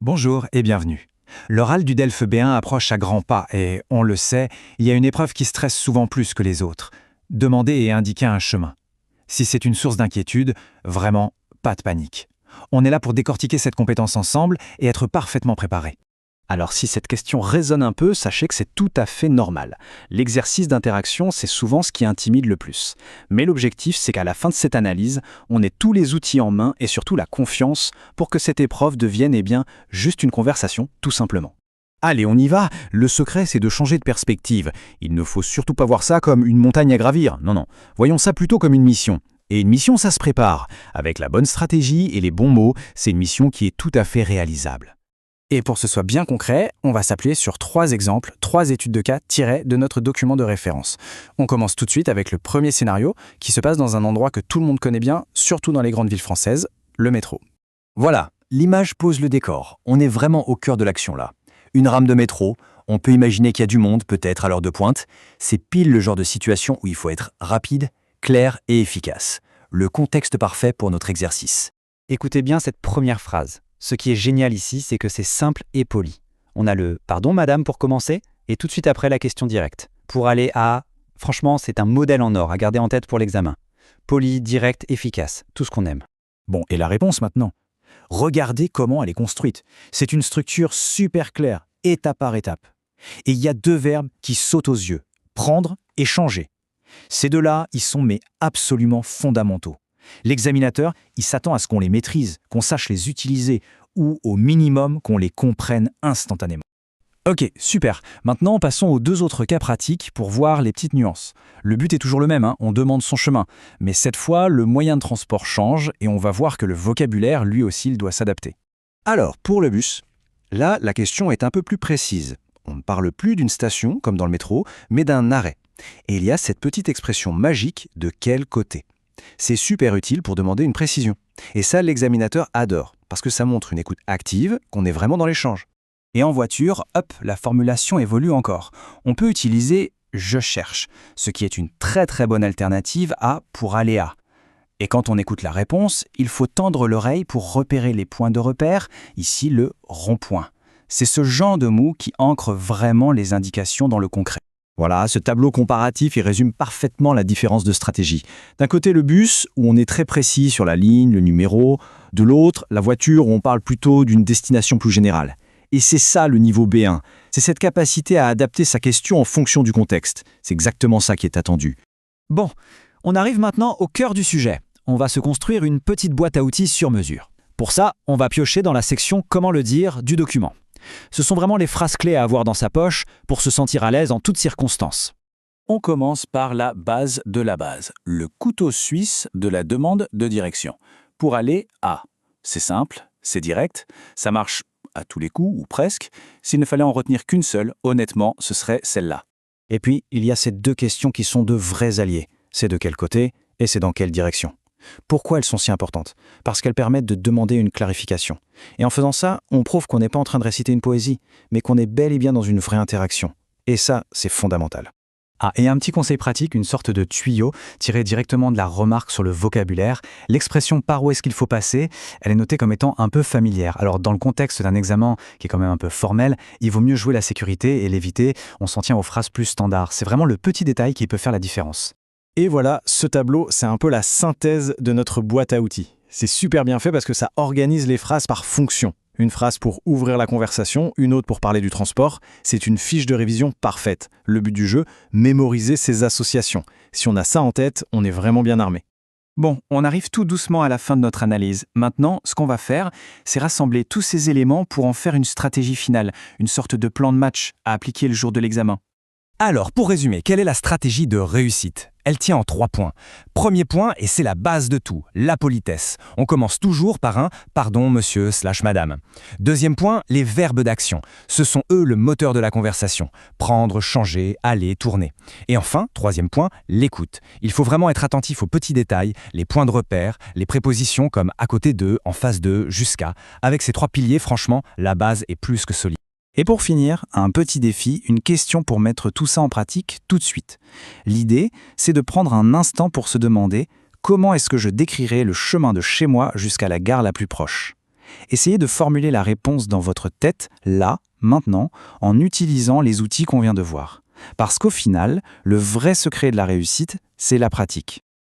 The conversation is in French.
Bonjour et bienvenue. L'oral du DELF B1 approche à grands pas et, on le sait, il y a une épreuve qui stresse souvent plus que les autres. Demander et indiquer un chemin. Si c'est une source d'inquiétude, vraiment, pas de panique. On est là pour décortiquer cette compétence ensemble et être parfaitement préparé. Alors si cette question résonne un peu, sachez que c'est tout à fait normal. L'exercice d'interaction, c'est souvent ce qui intimide le plus. Mais l'objectif, c'est qu'à la fin de cette analyse, on ait tous les outils en main et surtout la confiance pour que cette épreuve devienne juste une conversation, tout simplement. Allez, on y va. Le secret, c'est de changer de perspective. Il ne faut surtout pas voir ça comme une montagne à gravir. Non. Voyons ça plutôt comme une mission. Et une mission, ça se prépare. Avec la bonne stratégie et les bons mots, c'est une mission qui est tout à fait réalisable. Et pour que ce soit bien concret, on va s'appuyer sur 3 exemples, 3 études de cas tirées de notre document de référence. On commence tout de suite avec le premier scénario qui se passe dans un endroit que tout le monde connaît bien, surtout dans les grandes villes françaises, le métro. Voilà, l'image pose le décor. On est vraiment au cœur de l'action là. Une rame de métro, on peut imaginer qu'il y a du monde, peut-être à l'heure de pointe. C'est pile le genre de situation où il faut être rapide, clair et efficace. Le contexte parfait pour notre exercice. Écoutez bien cette première phrase. Ce qui est génial ici, c'est que c'est simple et poli. On a le « pardon madame » pour commencer, et tout de suite après la question directe. Pour aller à… Franchement, c'est un modèle en or à garder en tête pour l'examen. Poli, direct, efficace, tout ce qu'on aime. Bon, et la réponse maintenant. Regardez comment elle est construite. C'est une structure super claire, étape par étape. Et il y a 2 verbes qui sautent aux yeux, prendre et changer. Ces 2-là, ils sont absolument fondamentaux. L'examinateur, il s'attend à ce qu'on les maîtrise, qu'on sache les utiliser, ou au minimum qu'on les comprenne instantanément. Ok, super. Maintenant, passons aux 2 autres cas pratiques pour voir les petites nuances. Le but est toujours le même, on demande son chemin. Mais cette fois, le moyen de transport change et on va voir que le vocabulaire, lui aussi, il doit s'adapter. Alors, pour le bus, là, la question est un peu plus précise. On ne parle plus d'une station, comme dans le métro, mais d'un arrêt. Et il y a cette petite expression magique de quel côté. C'est super utile pour demander une précision. Et ça, l'examinateur adore, parce que ça montre une écoute active, qu'on est vraiment dans l'échange. Et en voiture, hop, la formulation évolue encore. On peut utiliser « je cherche », ce qui est une très très bonne alternative à « pour aller à ». Et quand on écoute la réponse, il faut tendre l'oreille pour repérer les points de repère, ici le rond-point. C'est ce genre de mots qui ancre vraiment les indications dans le concret. Voilà, ce tableau comparatif, il résume parfaitement la différence de stratégie. D'un côté, le bus, où on est très précis sur la ligne, le numéro. De l'autre, la voiture, où on parle plutôt d'une destination plus générale. Et c'est ça le niveau B1. C'est cette capacité à adapter sa question en fonction du contexte. C'est exactement ça qui est attendu. Bon, on arrive maintenant au cœur du sujet. On va se construire une petite boîte à outils sur mesure. Pour ça, on va piocher dans la section « Comment le dire » du document. Ce sont vraiment les phrases clés à avoir dans sa poche pour se sentir à l'aise en toutes circonstances. On commence par la base de la base, le couteau suisse de la demande de direction. Pour aller à. C'est simple, c'est direct, ça marche à tous les coups ou presque. S'il ne fallait en retenir qu'une seule, honnêtement, ce serait celle-là. Et puis, il y a ces 2 questions qui sont de vrais alliés. C'est de quel côté et c'est dans quelle direction. Pourquoi elles sont si importantes? Parce qu'elles permettent de demander une clarification. Et en faisant ça, on prouve qu'on n'est pas en train de réciter une poésie, mais qu'on est bel et bien dans une vraie interaction. Et ça, c'est fondamental. Ah, et un petit conseil pratique, une sorte de tuyau tiré directement de la remarque sur le vocabulaire. L'expression « par où est-ce qu'il faut passer », elle est notée comme étant un peu familière. Alors dans le contexte d'un examen qui est quand même un peu formel, il vaut mieux jouer la sécurité et l'éviter. On s'en tient aux phrases plus standards. C'est vraiment le petit détail qui peut faire la différence. Et voilà, ce tableau, c'est un peu la synthèse de notre boîte à outils. C'est super bien fait parce que ça organise les phrases par fonction. Une phrase pour ouvrir la conversation, une autre pour parler du transport. C'est une fiche de révision parfaite. Le but du jeu, mémoriser ces associations. Si on a ça en tête, on est vraiment bien armé. Bon, on arrive tout doucement à la fin de notre analyse. Maintenant, ce qu'on va faire, c'est rassembler tous ces éléments pour en faire une stratégie finale, une sorte de plan de match à appliquer le jour de l'examen. Alors, pour résumer, quelle est la stratégie de réussite? Elle tient en 3 points. Premier point, et c'est la base de tout, la politesse. On commence toujours par un « pardon, monsieur / madame ». Deuxième point, les verbes d'action. Ce sont eux le moteur de la conversation. Prendre, changer, aller, tourner. Et enfin, troisième point, l'écoute. Il faut vraiment être attentif aux petits détails, les points de repère, les prépositions comme à côté de, en face de, jusqu'à. Avec ces 3 piliers, franchement, la base est plus que solide. Et pour finir, un petit défi, une question pour mettre tout ça en pratique tout de suite. L'idée, c'est de prendre un instant pour se demander comment est-ce que je décrirais le chemin de chez moi jusqu'à la gare la plus proche. Essayez de formuler la réponse dans votre tête, là, maintenant, en utilisant les outils qu'on vient de voir. Parce qu'au final, le vrai secret de la réussite, c'est la pratique.